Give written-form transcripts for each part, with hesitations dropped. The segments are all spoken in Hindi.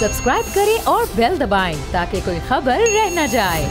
सब्सक्राइब करें और बेल दबाएं ताकि कोई खबर रह न जाए।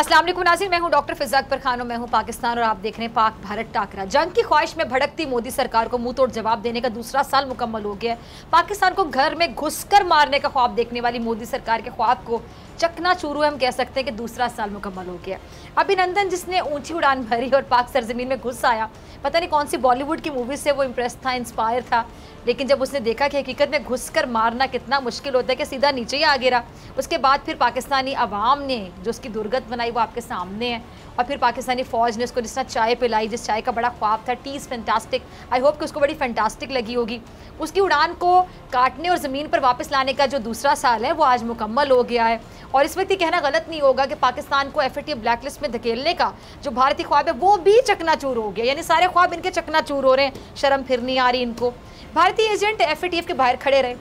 अस्सलाम वालेकुम नाज़रीन, मैं हूं डॉक्टर फिज़ा अकबर खान और मैं हूं पाकिस्तान और आप देख रहे हैं पाक भारत टाकरा। जंग की ख्वाहिश में भड़कती मोदी सरकार को मुंह तोड़ जवाब देने का दूसरा साल मुकम्मल हो गया है। पाकिस्तान को घर में घुसकर मारने का ख्वाब देखने वाली मोदी सरकार के ख्वाब को चकनाचूर हम कह सकते हैं कि दूसरा साल मुकम्मल हो गया। अभिनंदन जिसने ऊंची उड़ान भरी और पाक सरजमीन में घुस आया, पता नहीं कौन सी बॉलीवुड की मूवी से वो इम्प्रेस था, इंस्पायर था, लेकिन जब उसने देखा कि हकीकत में घुसकर मारना कितना मुश्किल होता है कि सीधा नीचे ही आ गिरा। उसके बाद फिर पाकिस्तानी अवाम ने जो उसकी दुर्गत बनाई वो आपके सामने है, और फिर पाकिस्तानी फ़ौज ने उसको जिस तरह चाय पिलाई, जिस चाय का बड़ा ख्वाब था, T is fantastic, I hope कि उसको बड़ी फैंटास्टिक लगी होगी। उसकी उड़ान को काटने और ज़मीन पर वापस लाने का जो दूसरा साल है वो आज मुकम्मल हो गया है। और इस वक्त ये कहना गलत नहीं होगा कि पाकिस्तान को FATF ब्लैक लिस्ट में धकेलने का जो भारतीय ख्वाब है वो भी चकनाचूर हो गया, यानी सारे ख्वाब इनके चकनाचूर हो रहे हैं। शर्म फिर नहीं आ रही इनको। भारतीय एजेंट FATF के बाहर खड़े रहे,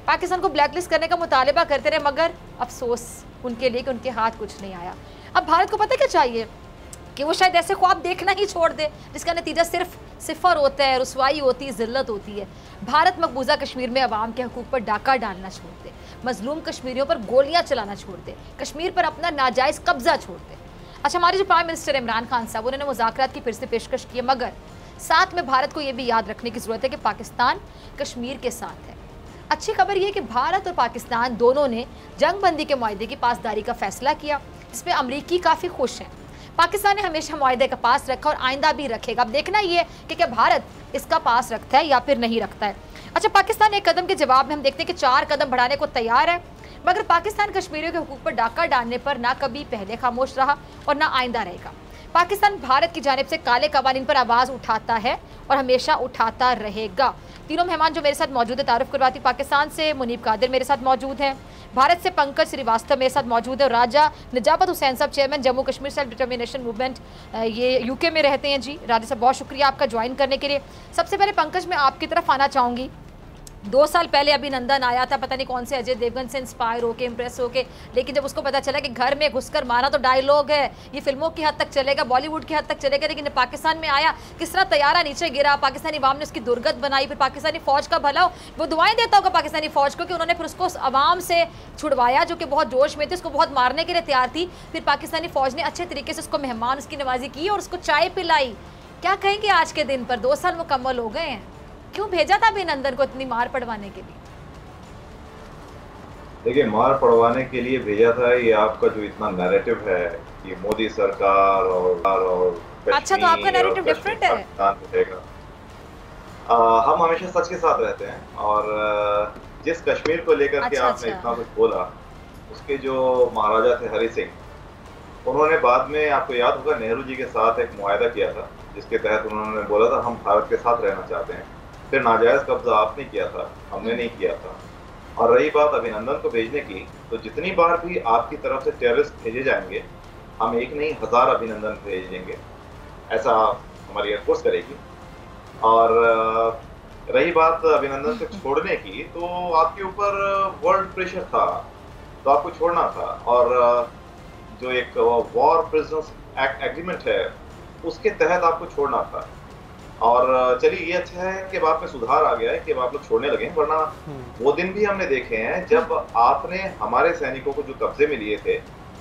पाकिस्तान को ब्लैक लिस्ट करने का मुतालबा करते रहे, मगर अफसोस उनके लिए कि उनके हाथ कुछ नहीं आया। अब भारत को पता क्या चाहिए कि वो शायद ऐसे ख्वाब देखना ही छोड़ दे जिसका नतीजा सिर्फ सिफर होता है, रुसवाई होती है, ज़िल्लत होती है। भारत मकबूजा कश्मीर में अवाम के हकूक़ पर डाका डालना छोड़ दे, मजलूम कश्मीरियों पर गोलियां चलाना छोड़ दे, कश्मीर पर अपना नाजायज़ कब्जा छोड़ दे। अच्छा, हमारे जो प्राइम मिनिस्टर इमरान खान साहब, उन्होंने मुज़ाकरात की फिर से पेशकश की है, मगर साथ में भारत को यह भी याद रखने की ज़रूरत है कि पाकिस्तान कश्मीर के साथ है। अच्छी खबर यह कि भारत और पाकिस्तान दोनों ने जंगबंदी के मुआहदे की पासदारी का फैसला किया, इसमें अमरीकी काफ़ी खुश हैं। पाकिस्तान ने हमेशा मुआहदे का पास रखा और आइंदा भी रखेगा। अब देखना ये कि क्या भारत इसका पास रखता है या फिर नहीं रखता है। अच्छा, पाकिस्तान एक कदम के जवाब में हम देखते हैं कि 4 कदम बढ़ाने को तैयार है, मगर पाकिस्तान कश्मीरियों के हुकूक पर डाका डालने पर ना कभी पहले खामोश रहा और ना आइंदा रहेगा। पाकिस्तान भारत की जानिब से काले कवानीन पर आवाज़ उठाता है और हमेशा उठाता रहेगा। तीनों मेहमान जो मेरे साथ मौजूद है, तारुफ करवाती पाकिस्तान से मुनीब कादिर मेरे साथ मौजूद हैं, भारत से पंकज श्रीवास्तव मेरे साथ मौजूद है, और राजा निजामत हुसैन साहब chairman Jammu Kashmir self determination movement, ये UK में रहते हैं। जी राजा साहब, बहुत शुक्रिया आपका ज्वाइन करने के लिए। सबसे पहले पंकज, मैं आपकी तरफ आना चाहूँगी। 2 साल पहले अभिनंदन आया था, पता नहीं कौन से अजय देवगन से इंस्पायर होके, इम्प्रेस होके, लेकिन जब उसको पता चला कि घर में घुसकर मारा तो डायलॉग है, ये फिल्मों की हद तक चलेगा, बॉलीवुड की हद तक चलेगा, लेकिन पाकिस्तान में आया, किस तरह तैयारा नीचे गिरा, पाकिस्तानी अवाम ने उसकी दुर्गत बनाई। फिर पाकिस्तानी फ़ौज का भला हो, वो दुआएं देता होगा पाकिस्तानी फ़ौज को कि उन्होंने फिर उसको अवाम से छुड़वाया जो कि बहुत जोश में थी, उसको बहुत मारने के लिए तैयार थी। फिर पाकिस्तानी फ़ौज ने अच्छे तरीके से उसको मेहमान उसकी नवाजी की और उसको चाय पिलाई। क्या कहेंगे आज के दिन पर? 2 साल मुकम्मल हो गए हैं, क्यों भेजा था अभिनंदन को इतनी मार पड़वाने के लिए? देखिए, मार पड़वाने के लिए भेजा था, ये आपका जो इतना नैरेटिव है कि मोदी सरकार और अच्छा, तो आपका नैरेटिव डिफरेंट है। हम हमेशा सच के साथ रहते हैं, और जिस कश्मीर को लेकर के आपने इतना कुछ बोला, उसके जो महाराजा थे हरि सिंह, उन्होंने बाद में, आपको याद होगा, नेहरू जी के साथ एक मुआहदा किया था जिसके तहत उन्होंने बोला था हम भारत के साथ रहना चाहते हैं। फिर नाजायज़ कब्जा आपने किया था, हमने नहीं किया था। और रही बात अभिनंदन को भेजने की, तो जितनी बार भी आपकी तरफ से टेररिस्ट भेजे जाएंगे, हम एक नहीं 1000 अभिनंदन भेज देंगे, ऐसा हमारी एयरफोर्स करेगी। और रही बात अभिनंदन से छोड़ने की, तो आपके ऊपर वर्ल्ड प्रेशर था, तो आपको छोड़ना था। और जो एक वॉर प्रिजनर्स एक्ट एग्रीमेंट है, उसके तहत आपको छोड़ना था। और चलिए, ये अच्छा है कि अब आप में सुधार आ गया है कि अब आप लोग छोड़ने लगे हैं, वरना वो दिन भी हमने देखे हैं जब आपने हमारे सैनिकों को जो कब्जे में लिए थे,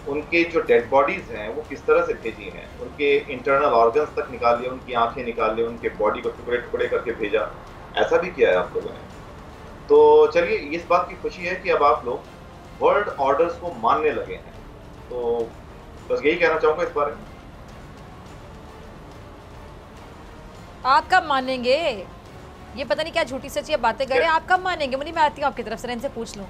उनके जो डेड बॉडीज हैं वो किस तरह से भेजी हैं, उनके इंटरनल ऑर्गन्स तक निकाल लिए, उनकी आंखें निकाल ली, उनके बॉडी को टुकड़े टुकड़े करके भेजा, ऐसा भी किया है आप लोगों ने। तो चलिए, इस बात की खुशी है कि अब आप लोग वर्ल्ड ऑर्डर्स को मानने लगे हैं, तो बस यही कहना चाहूँगा इस बारे में। आप कब मानेंगे? ये पता नहीं क्या झूठी सच्ची बातें कर रहे हैं, आप कब मानेंगे? मुनीब, मैं आती हूँ आपकी तरफ से, इनसे पूछ लूँ।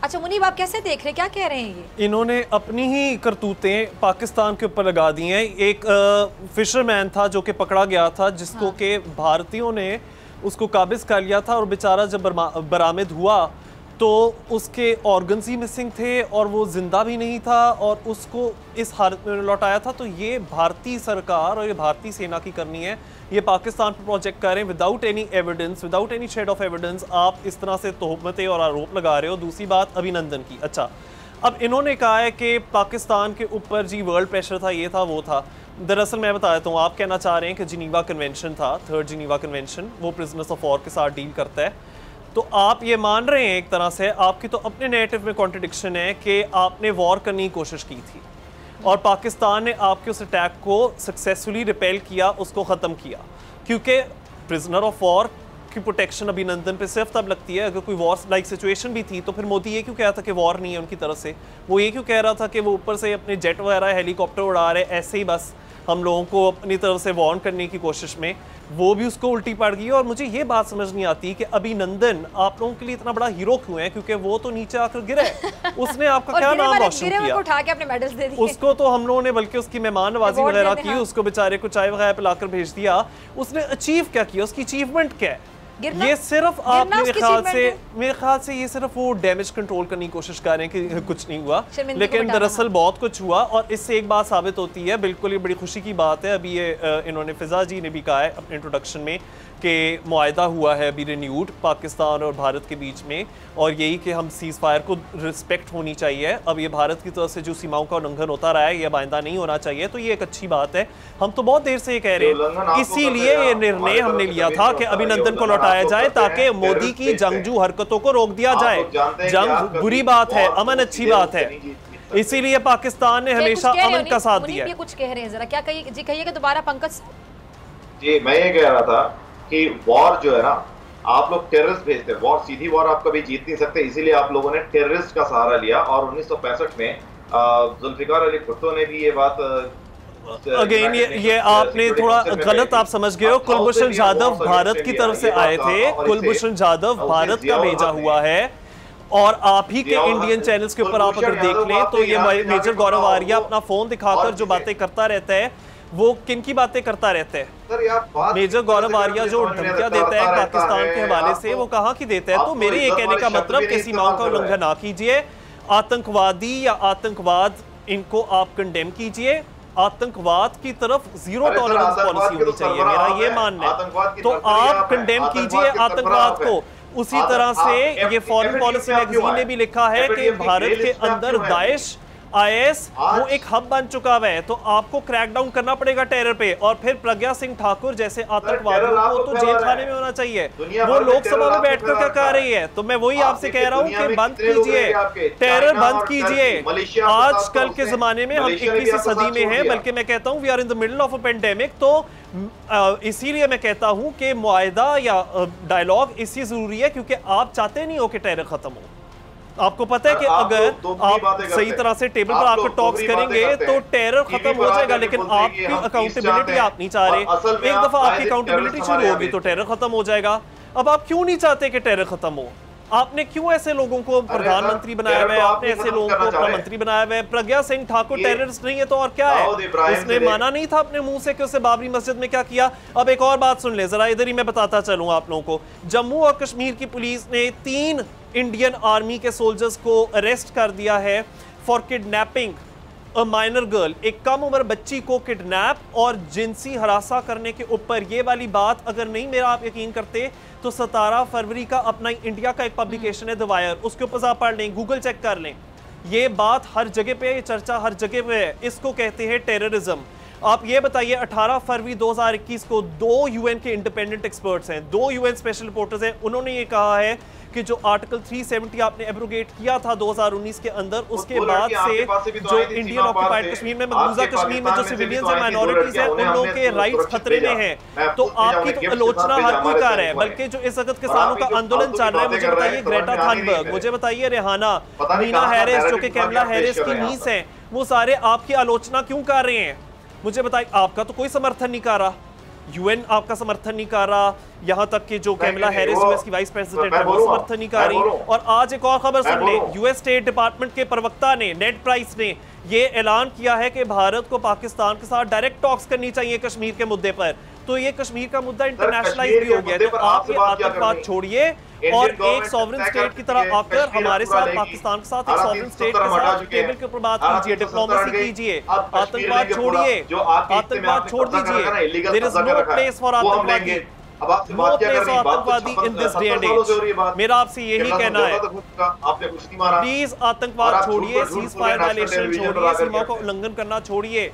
अच्छा मुनीब, आप कैसे देख रहे हैं, क्या कह रहे हैं ये? इन्होंने अपनी ही करतूतें पाकिस्तान के ऊपर लगा दी हैं। एक फिशरमैन था जो कि पकड़ा गया था, जिसको के भारतीयों ने उसको काबिज कर लिया था, और बेचारा जब बरामद हुआ तो उसके ऑर्गन्स ही मिसिंग थे और वो जिंदा भी नहीं था और उसको इस हालत में लौटाया था। तो ये भारतीय सरकार और ये भारतीय सेना की करनी है। ये पाकिस्तान पर प्रोजेक्ट कर रहे हैं without any evidence, without any shade of evidence. आप इस तरह से तोहमतें और आरोप लगा रहे हो। दूसरी बात अभिनंदन की, अच्छा अब इन्होंने कहा है कि पाकिस्तान के ऊपर जी वर्ल्ड प्रेशर था, ये था वो था। दरअसल मैं बता देता हूँ, आप कहना चाह रहे हैं कि जिनीवा कन्वेंशन था, थर्ड जिनीवा कन्वेंशन, वो प्रिजनर्स ऑफ वॉर के साथ डील करता है। तो आप ये मान रहे हैं एक तरह से, आपकी तो अपने नैरेटिव में कॉन्ट्रडिक्शन है कि आपने वॉर करने की कोशिश की थी और पाकिस्तान ने आपके उस अटैक को सक्सेसफुली रिपेल किया, उसको ख़त्म किया। क्योंकि प्रिजनर ऑफ वॉर की प्रोटेक्शन अभिनंदन पे सिर्फ तब लगती है अगर कोई वॉर लाइक सिचुएशन भी थी। तो फिर मोदी ये क्यों कह रहा था कि वॉर नहीं है उनकी तरफ से? वो ये क्यों कह रहा था कि वो ऊपर से अपने जेट वगैरह हेलीकॉप्टर उड़ा रहे ऐसे ही बस हम लोगों को अपनी तरफ से वार्न करने की कोशिश में? वो भी उसको उल्टी पड़ गई। और मुझे ये बात समझ नहीं आती कि अभिनंदन आप लोगों के लिए इतना बड़ा हीरो क्यों है, क्योंकि वो तो नीचे आकर गिरा है, उसने आपका क्या नाम रोशन किया, उठा के अपने मेडल्स दे दिए। उसको तो हम लोगों ने बल्कि उसकी मेहमान नवाजी वगैरह की, उसको बेचारे को चाय वगैरह पिलाकर भेज दिया। उसने अचीव क्या किया, उसकी अचीवमेंट क्या है? ये सिर्फ आप मेरे ख्याल से ये सिर्फ वो डैमेज कंट्रोल करने की कोशिश कर रहे हैं कि कुछ नहीं हुआ, लेकिन दरअसल बहुत कुछ हुआ। और इससे एक बात साबित होती है, बिल्कुल ये बड़ी खुशी की बात है। अभी ये इन्होंने फिजा जी ने भी कहा है अपने इंट्रोडक्शन में कि मुआहदा हुआ है अभी रिन्यूड पाकिस्तान और भारत के बीच में, और यही कि हम सीज़ फायर को रिस्पेक्ट होनी चाहिए। अब ये भारत की तरफ से जो सीमाओं का उल्लंघन होता रहा है ये आइंदा नहीं होना चाहिए, तो ये एक अच्छी बात है। हम तो बहुत देर से ये कह रहे हैं, इसीलिए ये निर्णय हमने लिया था कि अभिनंदन को लौटाया जाए ताकि मोदी की जंगजू हरकतों को रोक दिया जाए। जंग बुरी बात है, अमन अच्छी बात है, इसीलिए पाकिस्तान ने हमेशा अमन का साथ दिया। कुछ कह रहे हैं, जरा क्या कहिए जी, कहिएगा दोबारा पंकज जी। मैं ये कह रहा था कि वॉर जो है ना, आप लोग टेररिस्ट भेजते हैं, वॉर सीधी वॉर आप कभी जीत नहीं सकते, इसीलिए आप लोगों ने टेररिस्ट का सहारा लिया। और 1965 में जुल्फिकार अली भुट्टो ने भी ये बात अगेन ये आपने थोड़ा गलत आप समझ गए हो। कुलभूषण जाधव भारत की तरफ से आए थे, कुलभूषण जाधव भारत का भेजा हुआ है, और आप ही के इंडियन चैनल्स के ऊपर आप अगर देख लें तो ये मेजर गौरव आर्या अपना फोन दिखाकर जो बातें करता रहता है, वो किन की बातें करता रहता है? मेजर गौरव आर्या जो धमकियां देता है पाकिस्तान के हवाले से, वो कहाँ की देता है? तो मेरे ये कहने का मतलब कि सीमाओं का उल्लंघन ना कीजिए, आतंकवादी या आतंकवाद इनको आप कंडेम कीजिए, आतंकवाद की तरफ जीरो टॉलरेंस पॉलिसी होनी चाहिए, मेरा ये मानना है। तो आप कंडेम कीजिए आतंकवाद को। उसी तरह से ये फॉरेन पॉलिसी मैगजीन ने भी लिखा है कि भारत के अंदर दाइश IS वो एक हब बन चुका है, तो आपको क्रैकडाउन करना पड़ेगा टेरर पे। और फिर प्रज्ञा सिंह ठाकुर जैसे आतंकवादियों को तो जेल खाने में होना चाहिए। वो लोकसभा में बैठकर क्या कह रही है? तो मैं वही आपसे कह रहा हूँ कि बंद कीजिए टेरर, बंद कीजिए। आजकल के जमाने में हम 21वीं सदी में हैं, बल्कि मैं कहता हूँ we are in the middle of a pandemic. तो इसीलिए मैं कहता हूँ कि मुआहदा या डायलॉग इसलिए जरूरी है क्योंकि आप चाहते नहीं हो कि टेरर खत्म हो। आपको पता है कि अगर आप सही तरह से टेबल पर आकर टॉक्स करेंगे तो टेरर खत्म हो जाएगा, लेकिन आपकी अकाउंटेबिलिटी आप नहीं चाह रहे। एक दफा आपकी अकाउंटेबिलिटी शुरू होगी तो टेरर खत्म हो जाएगा। अब आप क्यों नहीं चाहते कि टेरर खत्म हो? आपने क्यों ऐसे लोगों को प्रधानमंत्री बनाया हुआ है, आपने ऐसे लोगों को अपना मंत्री बनाया हुआ है? प्रज्ञा सिंह ठाकुर टेररिस्ट नहीं है तो और क्या है? उसने माना नहीं था अपने मुंह से कि उसे बाबरी मस्जिद में क्या किया। अब एक और बात सुन ले जरा, इधर ही मैं बताता चलूं आप लोगों को। जम्मू और कश्मीर की पुलिस ने 3 इंडियन आर्मी के सोल्जर्स को अरेस्ट कर दिया है for kidnapping a minor girl. एक कम उम्र बच्ची को किडनैप और जिनसी हरासा करने के ऊपर। ये वाली बात अगर नहीं मेरा आप यकीन करते तो 17 फरवरी का अपना इंडिया का एक पब्लिकेशन है द वायर, उसके ऊपर आप पढ़ लें, गूगल चेक कर लें। ये बात हर जगह पे, ये चर्चा हर जगह पे है। इसको कहते हैं टेररिज्म। आप ये बताइए 18 फरवरी 2021 को 2 UN के इंडिपेंडेंट एक्सपर्ट्स हैं, 2 UN स्पेशल रिपोर्टर्स हैं, उन्होंने ये कहा है कि जो आर्टिकल 370 आपने एब्रोगेट किया था 2019 के अंदर, उसके बाद से जो इंडियन ऑक्युपाइड कश्मीर में, मकबूजा कश्मीर में जो सिविलियंस हैं, माइनॉरिटीज हैं, उन लोगों के राइट्स खतरे में हैं। तो आपकी तो आलोचना हर कोई कर रहा है, बल्कि जो इस वक्त किसानों का आंदोलन चल रहा है, मुझे बताइए ग्रेटा थनबर्ग, मुझे बताइए रिहाना, मीना हैरिस जो कि कैमला हैरिस की नीस हैं, वो सारे आपकी आलोचना क्यों कर रहे हैं? मुझे बताइए। आपका तो कोई समर्थन नहीं कर रहा, UN आपका समर्थन नहीं कर रहा, यहाँ तक कि जो कैमला हैरिस US की वाइस प्रेसिडेंट है वो समर्थन नहीं कर रही। और आज एक और खबर सुन ले, US स्टेट डिपार्टमेंट के प्रवक्ता ने, नेड प्राइस ने ये ऐलान किया है कि भारत को पाकिस्तान के साथ डायरेक्ट टॉक्स करनी चाहिए कश्मीर के मुद्दे पर। तो ये कश्मीर का मुद्दा इंटरनेशनलाइज भी हो गया। तो आप ये आतंकवाद छोड़िए और एक सॉवरेन स्टेट की तरह आकर हमारे साथ, पाकिस्तान के साथ एक सॉवरेन स्टेट के साथ टेबल के ऊपर बात कीजिए, डिप्लोमेसी कीजिए, आतंकवाद छोड़िए, आतंकवाद छोड़ दीजिए। There is no place for आतंकवादी, नो प्लेस फॉर आतंकवादी in this day and age. मेरा आपसे यही कहना है, प्लीज आतंकवाद छोड़िए, सीज फायर वायलेशन छोड़िए, सीमा का उल्लंघन करना छोड़िए।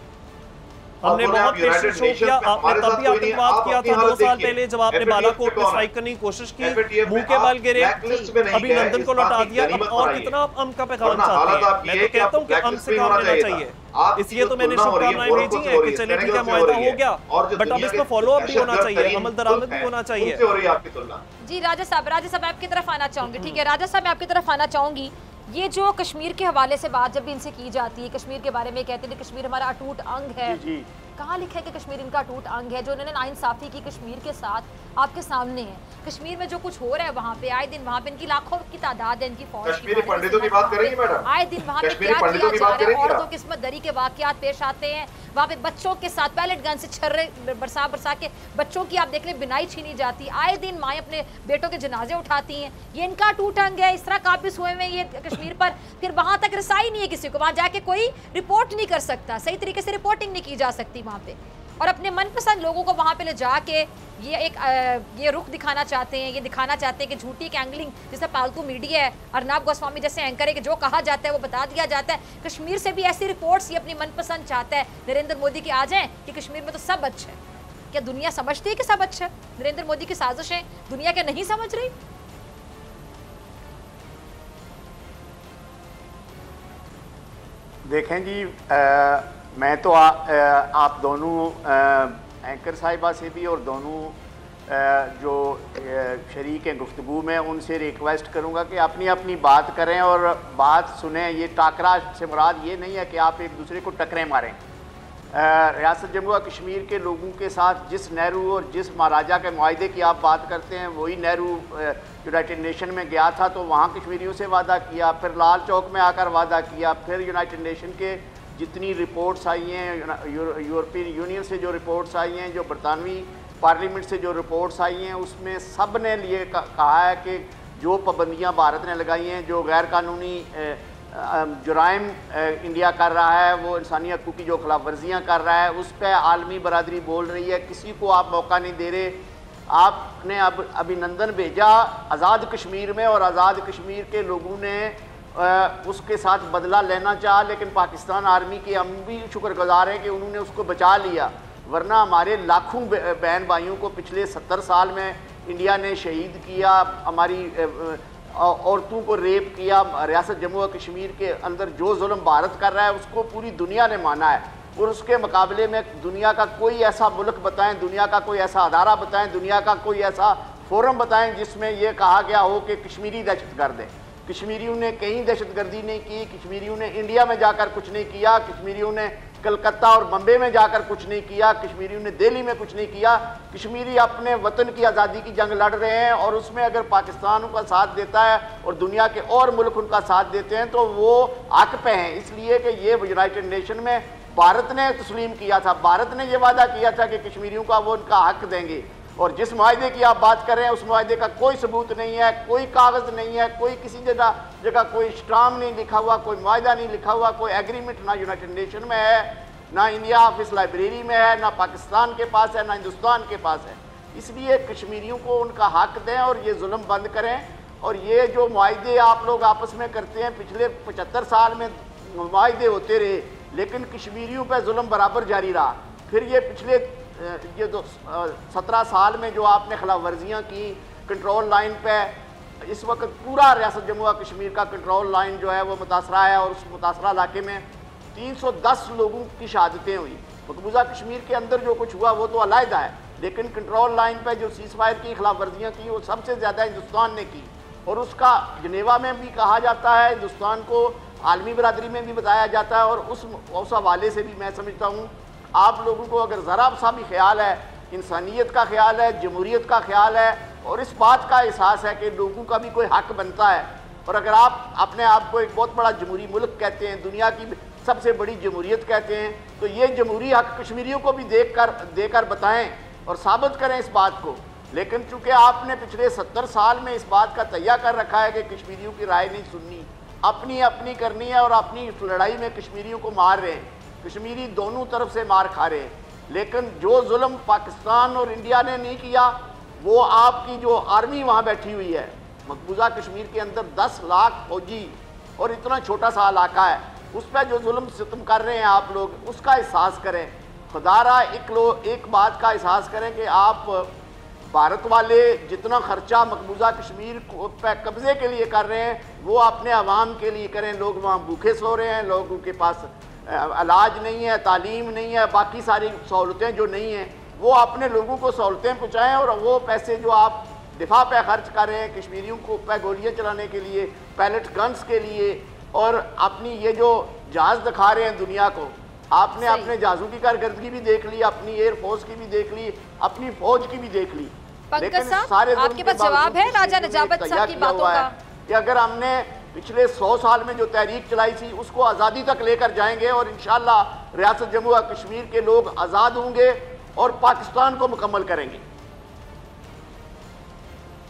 हमने बहुत पेशेंस शो किया, आपने तब भी आतंकवाद किया था 2 साल पहले जब आपने बालाकोट में स्ट्राइक करने की कोशिश की, मुंह के बल गिरे, अभी लंदन को लौटा दिया। अब और कितना अम का पैगाम चाहते हैं? मैं तो कहता हूँ कि अम से काम लेना चाहिए, इसलिए तो मैंने शुभकामनाएं भेजी हैं कि चलिए ठीक है, मुआहदा हो गया, बट अब इसका फॉलो अप भी होना चाहिए, अमल दरामद भी होना चाहिए। जी राजा साहब आपकी तरफ आना चाहूंगी। ठीक है राजा साहब, मैं आपकी तरफ आना चाहूंगी। ये जो कश्मीर के हवाले से बात जब भी इनसे की जाती है, कश्मीर के बारे में कहते हैं कि कश्मीर हमारा अटूट अंग है, कहाँ लिखा है कि कश्मीर इनका अटूट अंग है? जो उन्होंने नाइंसाफी की कश्मीर के साथ आपके सामने है। कश्मीर में जो कुछ हो रहा है वहाँ पे, आए दिन वहाँ पे इनकी लाखों की तादाद है, इनकी फौज कश्मीरी पंडितों की बात करेंगे मैडम, आए दिन वहाँ पे क्या किया जा रहा है, औरतों की किस्मत दरी के वाकयात पेश आते हैं। वहाँ पे बच्चों के साथ पैलेट गन से छर्रे बरसा के बच्चों की आप देख रहे बिनाई छीनी जाती, आए दिन माएँ अपने बेटों के जनाजे उठाती हैं। ये इनका अटूट अंग है, इस तरह काबिज हुए हुए ये कश्मीर पर, फिर वहाँ तक रसाई नहीं है किसी को, वहाँ जाके कोई रिपोर्ट नहीं कर सकता, सही तरीके से रिपोर्टिंग नहीं की जा सकती वहाँ पे, और अपने मनपसंद लोगों को वहाँ पे ले जाके ये रुख दिखाना चाहते हैं, ये दिखाना चाहते हैं कि झूठी कैंगलिंग जिससे फालतू मीडिया है, अर्नब गोस्वामी जैसे एंकर है कि जो कहा जाता है वो बता दिया जाता है। कश्मीर से भी ऐसी रिपोर्ट्स ये अपनी मनपसंद चाहता है नरेंद्र मोदी की आ जाएं कि कश्मीर में तो सब अच्छा है। क्या दुनिया समझती है कि सब अच्छा है? नरेंद्र मोदी की साजिशें दुनिया क्या नहीं समझ रही? देखें जी, मैं तो आप दोनों एंकर साहिबा से भी और दोनों जो शरीक हैं गुफ्तगू में, उनसे रिक्वेस्ट करूंगा कि अपनी अपनी बात करें और बात सुनें। ये टाकरा से मुराद ये नहीं है कि आप एक दूसरे को टकरें मारें। रियासत जम्मू और कश्मीर के लोगों के साथ जिस नेहरू और जिस महाराजा के मुआहदे की आप बात करते हैं, वही नेहरू यूनाइटेड नेशन में गया था तो वहाँ कश्मीरियों से वादा किया, फिर लाल चौक में आकर वादा किया, फिर यूनाइटेड नेशन के जितनी रिपोर्ट्स आई हैं, यूरोपियन यूनियन से जो रिपोर्ट्स आई हैं, जो बरतानवी पार्लियामेंट से जो रिपोर्ट्स आई हैं, उसमें सब ने लिए कहा है कि जो पाबंदियाँ भारत ने लगाई हैं, जो गैर कानूनी जुराइम इंडिया कर रहा है, वो इंसानी हकूक़ की जो खिलाफ वर्जियाँ कर रहा है, उस पर आलमी बरादरी बोल रही है, किसी को आप मौका नहीं दे रहे। आपने अब अभिनंदन भेजा आज़ाद कश्मीर में और आज़ाद कश्मीर के लोगों ने उसके साथ बदला लेना चाहा, लेकिन पाकिस्तान आर्मी के हम भी शुक्रगुजार हैं कि उन्होंने उसको बचा लिया, वरना हमारे लाखों बहन भाइयों को पिछले 70 साल में इंडिया ने शहीद किया, हमारी औरतों को रेप किया। रियासत जम्मू और कश्मीर के अंदर जो जुल्म भारत कर रहा है उसको पूरी दुनिया ने माना है, और उसके मुकाबले में दुनिया का कोई ऐसा मुल्क बताएं, दुनिया का कोई ऐसा अदारा बताएं, दुनिया का कोई ऐसा फोरम बताएं जिसमें यह कहा गया हो कि कश्मीरी दहशतगर्द है। कश्मीरियों ने कहीं दहशतगर्दी नहीं की, कश्मीरियों ने इंडिया में जाकर कुछ नहीं किया, कश्मीरियों ने कलकत्ता और बम्बे में जाकर कुछ नहीं किया, कश्मीरियों ने दिल्ली में कुछ नहीं किया। कश्मीरी अपने वतन की आज़ादी की जंग लड़ रहे हैं, और उसमें अगर पाकिस्तान उनका साथ देता है और दुनिया के और मुल्क उनका साथ देते हैं तो वो हक पे हैं, इसलिए कि ये यूनाइटेड नेशन में भारत ने तस्लीम किया था, भारत ने ये वादा किया था कि कश्मीरियों का वो उनका हक देंगे। और जिस मुआहदे की आप बात कर रहे हैं उस मुआहदे का कोई सबूत नहीं है, कोई कागज़ नहीं है, कोई किसी जगह कोई स्टाम्प नहीं लिखा हुआ, कोई मुआहदा नहीं लिखा हुआ, कोई एग्रीमेंट ना यूनाइटेड नेशन में है, ना इंडिया ऑफिस लाइब्रेरी में है, ना पाकिस्तान के पास है, ना हिंदुस्तान के पास है। इसलिए कश्मीरियों को उनका हक दें और ये जुल्म बंद करें। और ये जो मुआहदे आप लोग आपस में करते हैं, पिछले 75 साल में मुआहदे होते रहे लेकिन कश्मीरियों पर जुल्म बराबर जारी रहा। फिर ये पिछले 17 साल में जो आपने खिलाफ वर्जियाँ की कंट्रोल लाइन पे, इस वक्त पूरा रियासत जम्मू और कश्मीर का कंट्रोल लाइन जो है वो मुतासरा है, और उस मुतासरा इलाके में 310 लोगों की शहादतें हुई। मकबूजा कश्मीर के अंदर जो कुछ हुआ वो तो अलहदा है, लेकिन कंट्रोल लाइन पे जो सीज फायर की खिलाफ वर्जियाँ की वो सबसे ज़्यादा हिंदुस्तान ने की, और उसका जनेवा में भी कहा जाता है, हिंदुस्तान को आलमी बरादरी में भी बताया जाता है। और उस हवाले से भी मैं समझता हूँ आप लोगों को अगर ज़रा सा भी ख्याल है, इंसानियत का ख्याल है, जमहूरियत का ख्याल है, और इस बात का एहसास है कि लोगों का भी कोई हक बनता है, और अगर आप अपने आप को एक बहुत बड़ा जमहूरी मुल्क कहते हैं, दुनिया की सबसे बड़ी जमहूरियत कहते हैं, तो ये जमहूरी हक कश्मीरियों को भी देकर बताएं और साबित करें इस बात को। लेकिन चूंकि आपने पिछले 70 साल में इस बात का तैयार कर रखा है कि कश्मीरियों की राय नहीं सुननी, अपनी अपनी करनी है, और अपनी इस लड़ाई में कश्मीरियों को मार रहे हैं, कश्मीरी दोनों तरफ से मार खा रहे हैं। लेकिन जो जुल्म पाकिस्तान और इंडिया ने नहीं किया, वो आपकी जो आर्मी वहाँ बैठी हुई है मकबूजा कश्मीर के अंदर 10 लाख फौजी और इतना छोटा सा इलाका है, उस पर जो जुल्म सितम कर रहे हैं आप लोग, उसका एहसास करें। खुदारा एक बात का एहसास करें कि आप भारत वाले जितना खर्चा मकबूजा कश्मीर पे कब्जे के लिए कर रहे हैं वो अपने अवाम के लिए करें। लोग वहाँ भूखे सो रहे हैं, लोगों के पास इलाज नहीं है, तालीम नहीं है, बाकी सारी सहूलतें जो नहीं हैं वो अपने लोगों को सहूलतें पहुँचाएँ, और वो पैसे जो आप दिफा पे खर्च कर रहे हैं कश्मीरियों को पे गोलियाँ चलाने के लिए, पैलेट गन्स के लिए, और अपनी ये जो जहाज़ दिखा रहे हैं दुनिया को, आपने अपने जहाज़ों की कारकर्दगी भी देख ली, अपनी एयरफोर्स की भी देख ली, अपनी फौज की भी देख ली। लेकिन सारे आपके पास जवाब है राजा नजाबत साहब की बातों का कि अगर हमने पिछले 100 साल में जो तहरीक चलाई थी उसको आज़ादी तक लेकर जाएंगे, और इंशाअल्लाह रियासत जम्मू और कश्मीर के लोग आज़ाद होंगे और पाकिस्तान को मुकम्मल करेंगे।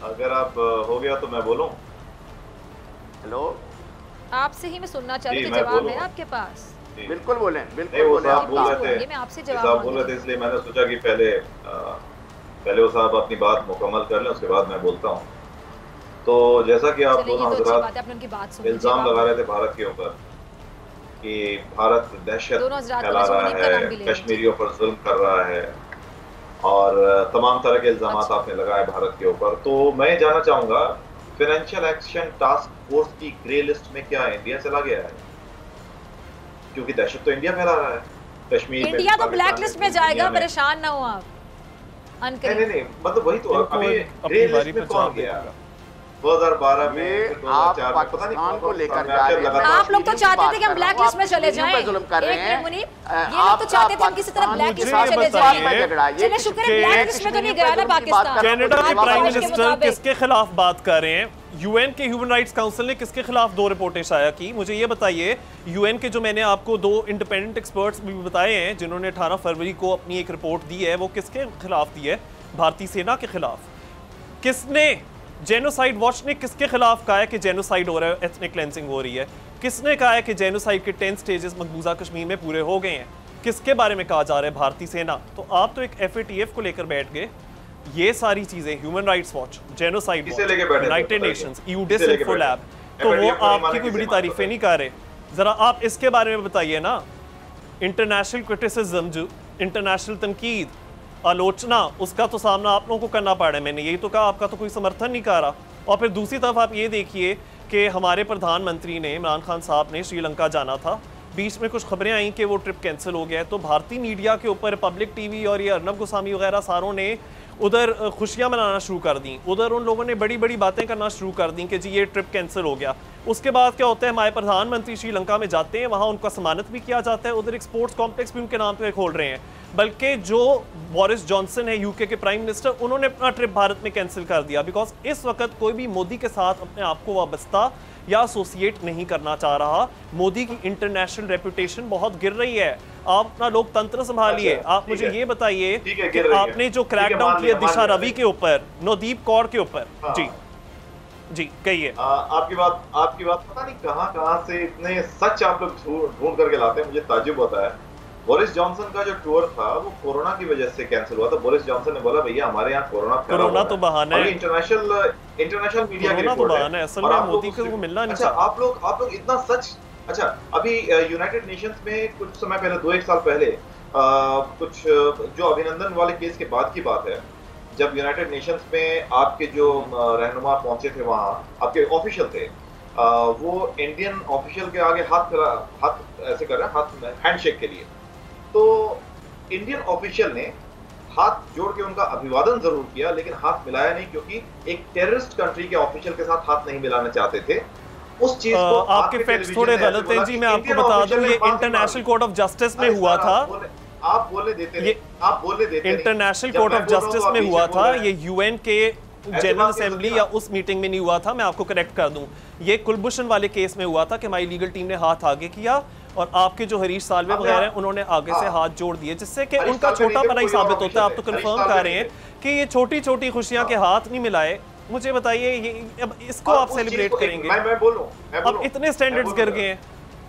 अगर आप हो गया तो मैं बोलूं। हेलो, आपसे ही मैं सुनना चाह रही थी, जवाब है आपके पास? बिल्कुल बोलें, बिल्कुल बोलें। आप बोल रहे थे, मैं आपसे जवाब बोल रहे थे, इसलिए मैंने सोचा कि पहले वो साहब अपनी बात मुकम्मल कर लें, उसके बाद मैं बोलता हूँ। तो जैसा कि आप दोनों हज़रात इल्ज़ाम लगा रहे थे भारत के ऊपर कि भारत दहशत फैला रहा है, कश्मीरियों पर जुल्म कर रहा है, और तमाम तरह के इल्ज़ाम आपने लगाए भारत के ऊपर, तो मैं जानना चाहूँगा फाइनेंशियल एक्शन टास्क फोर्स की ग्रे लिस्ट में क्या इंडिया चला गया है? क्योंकि दहशत तो इंडिया फैला रहा है कश्मीर में। इंडिया तो ब्लैक लिस्ट में जाएगा, परेशान ना हो आप। नहीं, मतलब वही तो अभी ग्रे लिस्ट में कौन गया? 2012 में 2004 में पता नहीं को लेकर जा रहे हैं। आप लोग तो चाहते थे कि हम ब्लैक लिस्ट में चले जाएं। जुल्म कर रहे हैं, ये लोग तो चाहते थे हम किसी तरह ब्लैक लिस्ट में चले जाएं। चलिए शुक्र है ब्लैक लिस्ट में तो नहीं गया ना पाकिस्तान। कनाडा के प्राइम मिनिस्टर किसके खिलाफ बात कर रहे हैं? यूएन के ह्यूमन राइट्स काउंसिल ने किसके खिलाफ 2 रिपोर्टें शाया की? मुझे ये बताइए, यूएन के जो मैंने आपको 2 इंडिपेंडेंट एक्सपर्ट्स भी बताए हैं जिन्होंने 18 फरवरी को अपनी एक रिपोर्ट दी है, वो किसके खिलाफ दी है? भारतीय सेना के खिलाफ। किसने? जेनोसाइड वॉच ने किसके खिलाफ कहा है कि जेनोसाइड हो रहा है, एथनिक क्लेंसिंग हो रही है? किसने कहा है कि जेनोसाइड के 10 स्टेजेस मकबूजा कश्मीर में पूरे हो गए हैं? किसके बारे में कहा जा रहा है? भारतीय सेना। तो आप तो एक FATF को लेकर बैठ गए। ये सारी चीजें human rights watch, genocide watch, united nations, यूडिस इन्फोलैब, तो वो आपकी कोई बड़ी तारीफें नहीं कर रहे। जरा आप इसके बारे में बताइए ना। इंटरनेशनल क्रिटिसिज्म, जो इंटरनेशनल तनकीद, आलोचना, उसका तो सामना आप लोगों को करना पड़ रहा है। मैंने यही तो कहा, आपका तो कोई समर्थन नहीं कर रहा। और फिर दूसरी तरफ आप ये देखिए कि हमारे प्रधानमंत्री ने, इमरान खान साहब ने श्रीलंका जाना था, बीच में कुछ खबरें आई कि वो ट्रिप कैंसिल हो गया है, तो भारतीय मीडिया के ऊपर रिपब्लिक टीवी और ये अर्नब गोस्वामी वगैरह सारों ने उधर खुशियां मनाना शुरू कर दी। उधर उन लोगों ने बड़ी बड़ी बातें करना शुरू कर दी कि जी ये ट्रिप कैंसिल हो गया। उसके बाद क्या होता है, हमारे प्रधानमंत्री श्रीलंका में जाते हैं, वहाँ उनका सम्मानित भी किया जाता है, उधर एक स्पोर्ट्स कॉम्प्लेक्स भी उनके नाम पे खोल रहे हैं। बल्कि जो बोरिस जॉनसन है यूके के प्राइम मिनिस्टर, उन्होंने अपना ट्रिप भारत में कैंसिल कर दिया, बिकॉज इस वक्त कोई भी मोदी के साथ अपने आप को वाबस्ता या एसोसिएट नहीं करना चाह रहा। मोदी की इंटरनेशनल रेपुटेशन बहुत गिर रही है। आप अपना लोकतंत्र संभालिए। आप मुझे ये बताइए कि आपने जो क्रैकडाउन किया दिशा रवि के ऊपर, नवदीप कौर के ऊपर, जी जी कहिए। आपकी बात पता नहीं कहां से इतने सच आप लोग ढूंढ करके लाते हैं, मुझे ताज्जुब होता है। बोरिस जॉनसन का जो टूर था वो कोरोना की वजह से कैंसिल हुआ था। बोरिस जॉनसन ने बोला भैया हमारे यहाँ कोरोना तो बहाना है, इंटरनेशल मीडिया की रिपोर्ट है। असल में मोदी को मिलना नहीं। अच्छा आप लोग इतना सच। अच्छा अभी यूनाइटेड नेशंस में कुछ समय पहले, 2-1 साल पहले, कुछ जो अभिनंदन वाले केस के बाद की बात है, जब यूनाइटेड नेशंस में आपके जो रहनुमा पहुंचे थे, वहाँ आपके ऑफिशियल थे, वो इंडियन ऑफिशियल के आगे हाथ ऐसे कर रहे हैं, हाथ हैंडशेक के लिए। तो इंडियन ऑफिशियल ने हाथ जोड़ के उनका अभिवादन जरूर किया, लेकिन हाथ मिलाया नहीं, क्योंकि एक टेररिस्ट कंट्री के ऑफिशियल के साथ हाथ नहीं मिलाना चाहते थे। उस चीज को आपके फैक्ट्स थोड़े गलत हैं जी, मैं आपको बता दूं, ये इंटरनेशनल कोर्ट ऑफ जस्टिस में हुआ था। आप बोलने देते इंटरनेशनल कोर्ट ऑफ जस्टिस में हुआ था, ये यूएन के जनरल असेंबली या उस मीटिंग में नहीं हुआ था। मैं आपको करेक्ट कर दूं, ये कुलभूषण वाले केस में हुआ था कि हमारी लीगल टीम ने हाथ आगे किया और आपके जो हरीश सालवे वगैरह हैं उन्होंने आगे से हाथ जोड़ दिए, जिससे कि उनका छोटा पना ही साबित होता है। आप तो कंफर्म कर रहे हैं कि ये छोटी छोटी खुशियां के हाथ नहीं मिलाए। मुझे बताइए ये अब इसको आप सेलिब्रेट करेंगे? मैं बोलूं, अब इतने स्टैंडर्ड्स गिर गए हैं,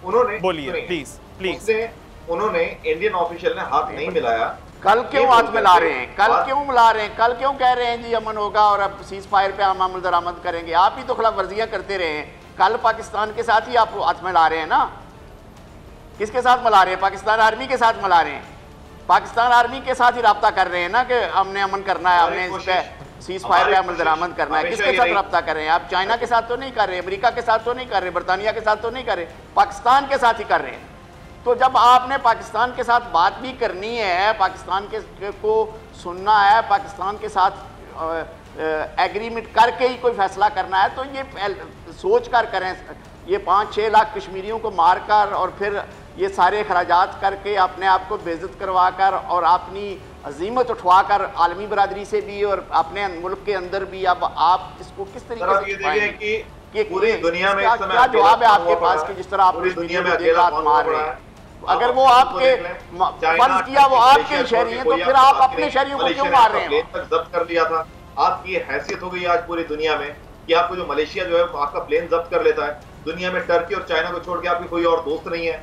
उन्होंने बोलिए प्लीज प्लीज। उन्होंने इंडियन ऑफिशियल ने हाथ नहीं मिलाया। कल क्यों हाथ मिला रहे हैं? कल क्यों मिला रहे हैं? कल क्यों कह रहे हैं जी अमन होगा और अब सीज फायर पे हम अमल दरामद करेंगे? आप ही तो खिलाफ वर्जियां करते रहे हैं। कल पाकिस्तान के साथ ही आप हाथ मिला रहे हैं ना। किसके साथ मिला रहे हैं? पाकिस्तान आर्मी के साथ मिला रहे हैं। पाकिस्तान आर्मी के साथ ही रब्ता कर रहे हैं ना कि हमने अमन करना है, हमने इस पे सीज फायर पे अमल दरामद करना है। किसके साथ रब्ता कर रहे हैं आप? चाइना के साथ तो नहीं कर रहे, अमेरिका के साथ तो नहीं कर रहे, बरतानिया के साथ तो नहीं कर रहे, पाकिस्तान के साथ ही कर रहे हैं। तो जब आपने पाकिस्तान के साथ बात भी करनी है, पाकिस्तान के को सुनना है, पाकिस्तान के साथ एग्रीमेंट करके ही कोई फैसला करना है, तो ये सोच कर करें। ये 5-6 लाख कश्मीरियों को मार कर और फिर ये सारे खराजात करके अपने आप को बेइज्जत करवा कर और अपनी अजीमत उठवा कर आलमी बरादरी से भी और अपने मुल्क के अंदर भी, अब आप इसको किस तरीके से पूरी दुनिया में क्या जवाब है आपके पास कि जिस तरह आप दुनिया में अकेला मार रहे हैं? अगर वो आपके फर्ज किया वो आपके शहरी हैं, तो फिर आप अपने शहरियों को क्यों मार रहे हैं? जब्त कर लिया था, आपकी हैसियत हो गई आज पूरी दुनिया में कि आपको जो मलेशिया जो है आपका प्लेन जब्त कर लेता है। दुनिया में टर्की और चाइना को छोड़ के आपकी कोई और दोस्त नहीं है।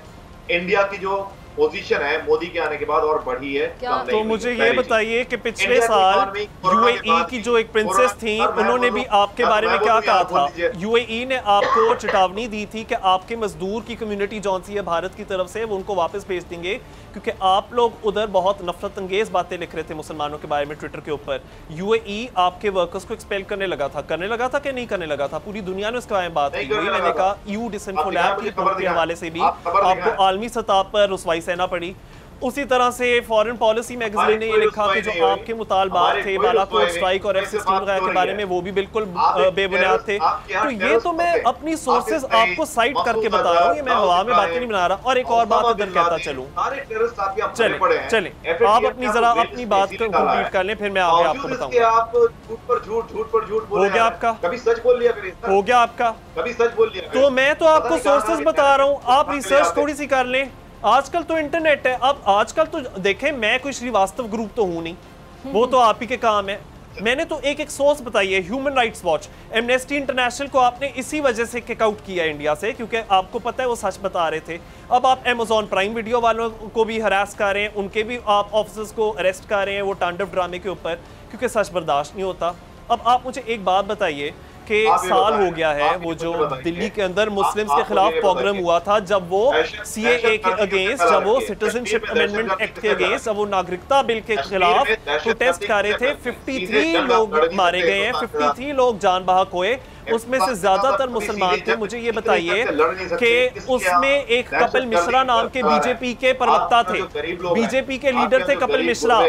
इंडिया की जो पोजीशन है मोदी के आने के बाद और बढ़ी है। तो मुझे ये बताइए कि पिछले साल यूएई की जो एक प्रिंसेस थी उन्होंने भी आपके बारे में क्या कहा था? यूएई ने आपको चेतावनी दी थी कि आपके मजदूर की कम्युनिटी जौन सी है भारत की तरफ से वो उनको वापस भेज देंगे, क्योंकि आप लोग उधर बहुत नफरत अंगेज बातें लिख रहे थे मुसलमानों के बारे में ट्विटर के ऊपर। यूएई आपके वर्कर्स को एक्सपेल करने लगा था कि नहीं करने लगा था? पूरी दुनिया ने उसके बारे में बात की हुई। मैंने कहा यू डिसइंफो लैब के हवाले से भी आपको आलमी सतह पर रुसवाई सहना पड़ी। उसी तरह से फॉरेन पॉलिसी मैगजीन ने ये लिखा कि जो आपके मुतालबात थे बालाकोट स्ट्राइक और F-16 वगैरह के बारे में वो भी बिल्कुल बेबुनियाद थे। तो ये तो मैं अपनी सोर्सेज आपको साइट करके बता रहा हूँ, ये मैं हवा में बातें नहीं बना रहा। और एक और बात अगर कहता चलूँ, चले आप अपनी जरा अपनी बात को कंप्लीट कर लें, फिर मैं आगे आपको बताऊंगा। हो गया आपका? कभी सच बोल लिया, हो गया आपका? कभी सच बोल लिया? तो मैं तो आपको सोर्सेज बता रहा हूँ, आप रिसर्च थोड़ी सी कर लें। आजकल तो इंटरनेट है। अब आजकल तो देखें, मैं कोई श्रीवास्तव ग्रुप तो हूं नहीं, वो तो आप ही के काम है। मैंने तो एक सोर्स बताई है, human rights watch, amnesty international को आपने इसी वजह से किक आउट किया इंडिया से, क्योंकि आपको पता है वो सच बता रहे थे। अब आप अमेज़ॉन प्राइम वीडियो वालों को भी हरास कर रहे हैं, उनके भी आप ऑफिसर्स को अरेस्ट कर रहे हैं वो तांडव ड्रामे के ऊपर, क्योंकि सच बर्दाश्त नहीं होता। अब आप मुझे एक बात बताइए कि साल हो गया है वो जो दिल्ली के अंदर मुस्लिम्स के खिलाफ प्रोग्राम हुआ था, जब वो सीएए के अगेंस्ट, जब वो सिटीजनशिप अमेंडमेंट एक्ट के अगेंस्ट, जब वो नागरिकता बिल के खिलाफ प्रोटेस्ट कर रहे थे। 53 लोग मारे गए हैं, 53 लोग जान बहक हुए, उसमें से ज्यादातर मुसलमान थे। मुझे ये बताइए कि उसमें एक कपिल मिश्रा नाम के बीजेपी के प्रवक्ता थे, बीजेपी के लीडर थे कपिल मिश्रा।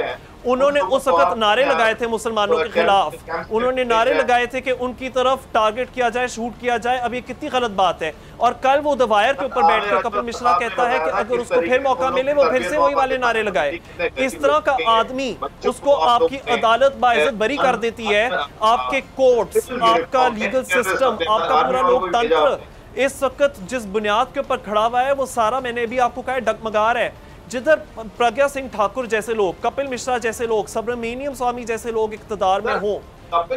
उन्होंने उस वक्त नारे लगाए थे मुसलमानों के खिलाफ, उन्होंने नारे लगाए थे कि उनकी तरफ टारगेट किया जाए, शूट किया जाए। अब ये कितनी गलत बात है। और कल वो द वायर के ऊपर बैठकर कपिल मिश्रा कहता है कि अगर उसको फिर मौका मिले वो फिर से वही वाले नारे लगाए। इस तरह का आदमी, उसको आपकी अदालत बाइज्जत बरी कर देती है, आपके कोर्ट्स, आपका लीगल सिस्टम, आपका पूरा लोकतंत्र इस वक्त जिस बुनियाद के ऊपर खड़ा हुआ है वो सारा, मैंने भी आपको कहा, डगमगार है। जिधर प्रज्ञा सिंह ठाकुर जैसे लोग, कपिल मिश्रा जैसे लोग, सुब्रमण्यम स्वामी जैसे लोग इख्तिदार में हो,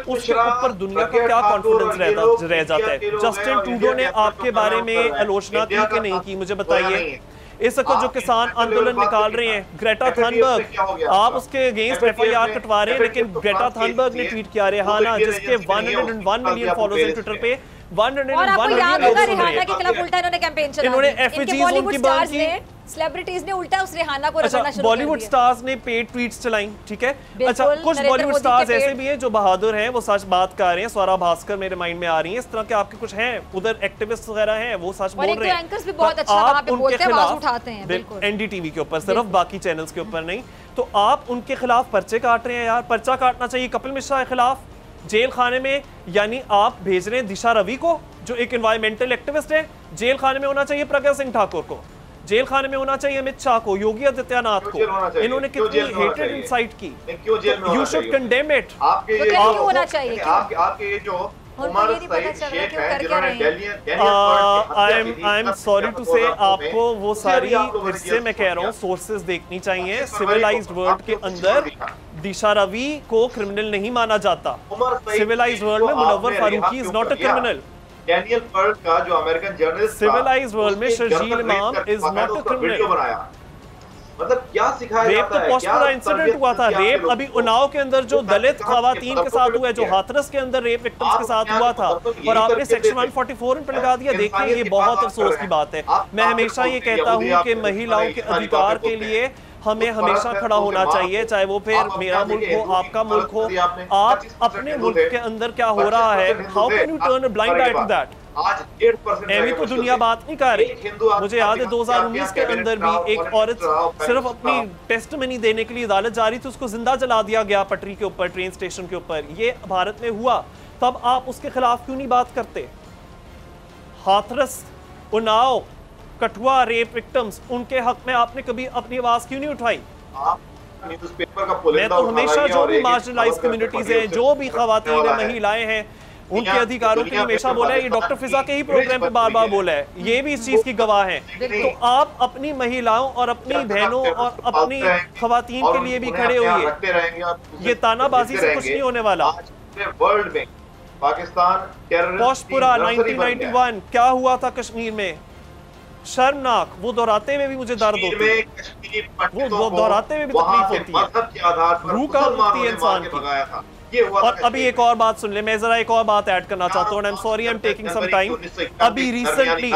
उसके ऊपर दुनिया का क्या कॉन्फिडेंस रह जाता है। जस्टिन ट्रूडो ने आपके बारे में आलोचना की कि नहीं की? मुझे बताइए। इस वक्त जो किसान आंदोलन निकाल रहे हैं, ग्रेटा थनबर्ग, आप उसके अगेंस्ट FIR कटवा रहे हैं, लेकिन ग्रेटा थनबर्ग ने ट्वीट किया रिहाना, जिसके 101 मिलियन फॉलोअर्स हैं ट्विटर पे, 101 मिलियन लोग सुन रहे हैं। के खिलाफ उल्टा इन्होंने कैंपेन चलाया, इन्होंने एफएजीज उनकी बंद की, सेलिब्रिटीज ने उल्टा उस रिहाना को रगड़ना शुरू कर दिया। बॉलीवुड स्टार्स ने पेड ट्वीट्स चलाई, ठीक है। अच्छा, कुछ बॉलीवुड स्टार्स ऐसे भी हैं जो बहादुर हैं, वो सच बात कर रहे हैं। स्वरा भास्कर मेरे माइंड में आ रही हैं, इस तरह के आपके कुछ हैं उधर एक्टिविस्ट वगैरह हैं, वो सच बोल रहे हैं। एंकर्स भी बहुत अच्छा वहां पे बोलते हैं, आवाज उठाते हैं, बिल्कुल एनडीटीवी के ऊपर, सिर्फ बाकी चैनल्स के ऊपर नहीं। तो आप उनके खिलाफ पर्चे काट रहे हैं यार। पर्चा काटना चाहिए कपिल मिश्रा के खिलाफ जेल खाने में, यानी आप भेज रहे हैं दिशा रवि को जो एक एनवायरमेंटल एक्टिविस्ट है, जेल खाने में होना चाहिए प्रज्ञा सिंह ठाकुर को, जेल खाने में होना चाहिए अमित शाह को, योगी आदित्यनाथ को। इन्होंने कितनी हेटेड इंसाइट की, यू शुड कंडेम इट। आपके ये जो आई एम सॉरी टू से, आपको वो सारी फिर से मैं कह रहा हूँ सोर्सेज देखनी चाहिए। सिविलाइज्ड वर्ल्ड के अंदर दिशा रवि को क्रिमिनल नहीं माना जाता। सिविलाइज्ड वर्ल्ड में Munawar Faruqui is not a criminal. Daniel Pearl का जो अमेरिकन जर्नलिस्ट सिविलाइज्ड वर्ल्ड में शर्जील इमाम इज नॉट अ क्रिमिनल। मतलब क्या सिखाया रेप तो पॉस्टपुरा इंसिडेंट हुआ था। रेप अभी उन्नाव के अंदर जो दलित खवातीन के साथ हुआ है, जो हाथरस के अंदर रेप विक्टिम्स के साथ हुआ था, और आपने सेक्शन 144 पे लगा दिया। देखिए ये बहुत अफसोस की बात है। मैं हमेशा ये कहता हूँ कि महिलाओं के अधिकार के लिए हमें हमेशा खड़ा होना चाहिए, चाहे वो फिर मेरा मुल्क हो, आपका मुल्क हो। आप अपने मुल्क के अंदर क्या हो रहा है, how can you turn a blind eye to that? आज 8% ऐवी तो दुनिया बात नहीं कर रही। मुझे याद है 2019 के अंदर भी एक औरत सिर्फ अपनी टेस्टमनी देने के लिए अदालत जा रही थी, उसको जिंदा जला दिया गया पटरी के ऊपर, ट्रेन स्टेशन के ऊपर। ये भारत में हुआ, तब आप उसके खिलाफ क्यों नहीं बात करते? हाथरस, उन्नाव, कठुआ रेप विक्टिम्स, उनके हक में आपने कभी अपनी आवाज क्यों नहीं उठाई? मैं तो हमेशा जो भी मार्जिनलाइज्ड कम्युनिटीज हैं, जो भी खवातीन हैं, महिलाएं हैं, उनके अधिकारों के लिए हमेशा बोला है। ये डॉक्टर फिजा के ही प्रोग्राम पे बार बार बोला है, ये भी इस चीज की गवाह हैं। तो आप अपनी महिलाओं और अपनी बहनों और अपनी खवातीन के लिए भी खड़े होइए। ये तानाबाजी से कुछ नहीं होने वाला। वर्ल्ड में पाकिस्तान पॉस्टपुरा 1991 क्या हुआ था कश्मीर में, शर्मनाक। वो दोहराते हुए भी मुझे दर्द होती है, वो दोहराते हुए भी तकलीफ होती है, रूह कांप उठती है इंसान की। और अभी एक और बात सुन ले, मैं जरा एक और बात ऐड करना चाहता हूँ। I am sorry, I am taking some time. अभी रिसेंटली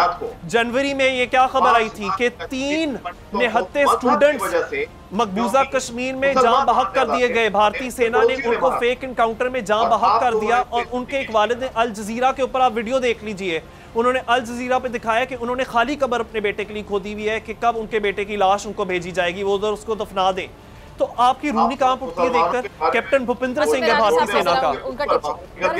जनवरी में ये क्या खबर आई थी कि 3 निहत्ते स्टूडेंट्स मकबूजा कश्मीर में जान बहक कर दिए गए। भारतीय सेना ने उनको फेक एनकाउंटर में जान बहक कर दिया। और उनके एक वालिद ने अल जजीरा के ऊपर, आप वीडियो देख लीजिए, उन्होंने अल जजीरा पे दिखाया कि उन्होंने खाली कब्र अपने बेटे के लिए खोदी हुई है कि कब उनके बेटे की लाश उनको भेजी जाएगी, वो उधर उसको दफना दें। तो आपकी रूनी कहां उठती है देखकर। कैप्टन भूपेंद्र सिंह है भारतीय सेना का।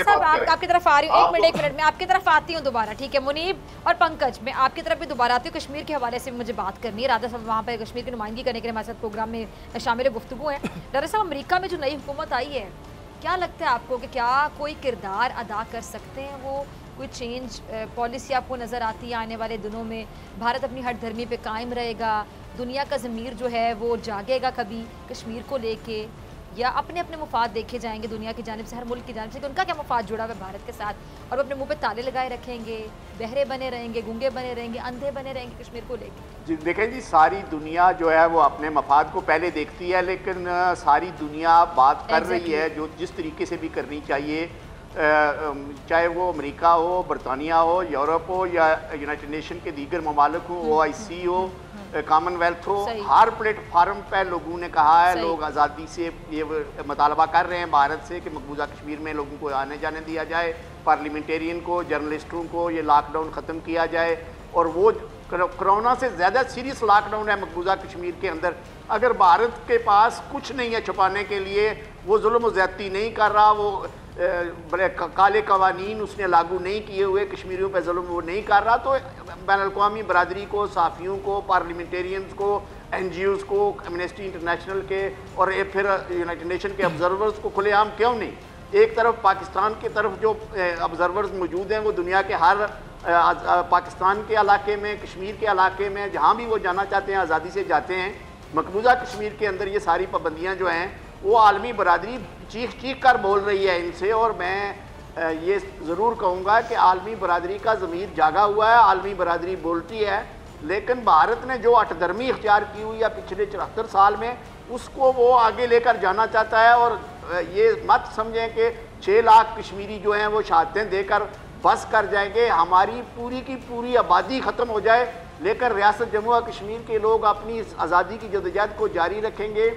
साहब आपकी तरफ आ रही हूँ, एक मिनट में आपकी तरफ आती हूँ दोबारा, ठीक है? मुनीब और पंकज, मैं आपकी तरफ भी दोबारा आती हूँ। कश्मीर के हवाले से मुझे बात करनी है। राजा साहब वहाँ पर कश्मीर की नुमाइंदगी करने के लिए हमारे साथ प्रोग्राम में शामिल गुफ्तगू है। राजा साहब, अमेरिका में जो नई हुकूमत आई है, क्या लगता है आपको कि क्या कोई किरदार अदा कर सकते हैं वो? कोई चेंज पॉलिसी आपको नज़र आती है आने वाले दिनों में? भारत अपनी हर धर्मी पे कायम रहेगा? दुनिया का ज़मीर जो है वो जागेगा कभी कश्मीर को लेके, या अपने अपने मुफाद देखे जाएंगे दुनिया की जानिब से, हर मुल्क की जानिब से कि उनका क्या मुफाद जुड़ा हुआ है भारत के साथ, और वो अपने मुंह पे ताले लगाए रखेंगे, बहरे बने रहेंगे, गूंगे बने रहेंगे, अंधे बने रहेंगे कश्मीर को लेके? जी देखें जी, सारी दुनिया जो है वो अपने मफाद को पहले देखती है, लेकिन सारी दुनिया बात कर रही है जो जिस तरीके से भी करनी चाहिए, चाहे वो अमेरिका हो, बरतानिया हो, यूरोप हो, या यूनाइटेड नेशन के दीगर ममालिक हो, OIC हो, कॉमनवेल्थ हो, हर प्लेटफार्म पर लोगों ने कहा है, लोग आज़ादी से ये मुतालबा कर रहे हैं भारत से कि मकबूजा कश्मीर में लोगों को आने जाने दिया जाए, पार्लियामेंटेरियन को, जर्नलिस्टों को ये लॉकडाउन ख़त्म किया जाए। और वो कोरोना से ज़्यादा सीरियस लॉकडाउन है मकबूजा कश्मीर के अंदर। अगर भारत के पास कुछ नहीं है छुपाने के लिए, वो जुल्म व ज़्यादती नहीं कर रहा, वो बड़े काले कवानीन उसने लागू नहीं किए हुए, कश्मीरियों पर जुल्म वो नहीं कर रहा, तो बैनुल-अक़वामी बरादरी को, सहाफ़ियों को, पार्लियामेंटेरियंस को, NGOs को, एमनेस्टी इंटरनेशनल के और फिर यूनाइटेड नेशन के ऑब्जर्वर्स को खुलेआम क्यों नहीं? एक तरफ पाकिस्तान की तरफ जो ऑब्जर्वर्स मौजूद हैं वो दुनिया के हर पाकिस्तान के इलाके में, कश्मीर के इलाके में, जहाँ भी वो जाना चाहते हैं आज़ादी से जाते हैं। मकबूजा कश्मीर के अंदर ये सारी पाबंदियाँ जो हैं वो आलमी बरादरी चीख कर बोल रही है इनसे, और मैं ये ज़रूर कहूँगा कि आलमी बरादरी का ज़मीर जागा हुआ है, आलमी बरादरी बोलती है, लेकिन भारत ने जो अठधर्मी इख्तियार की हुई है पिछले 74 साल में, उसको वो आगे लेकर जाना चाहता है। और ये मत समझें कि 6 लाख कश्मीरी जो हैं वो शहादतें देकर बस कर जाएंगे, हमारी पूरी की पूरी आबादी ख़त्म हो जाए, लेकर रियासत जम्मू और कश्मीर के लोग अपनी आज़ादी की जदोजहद को जारी रखेंगे।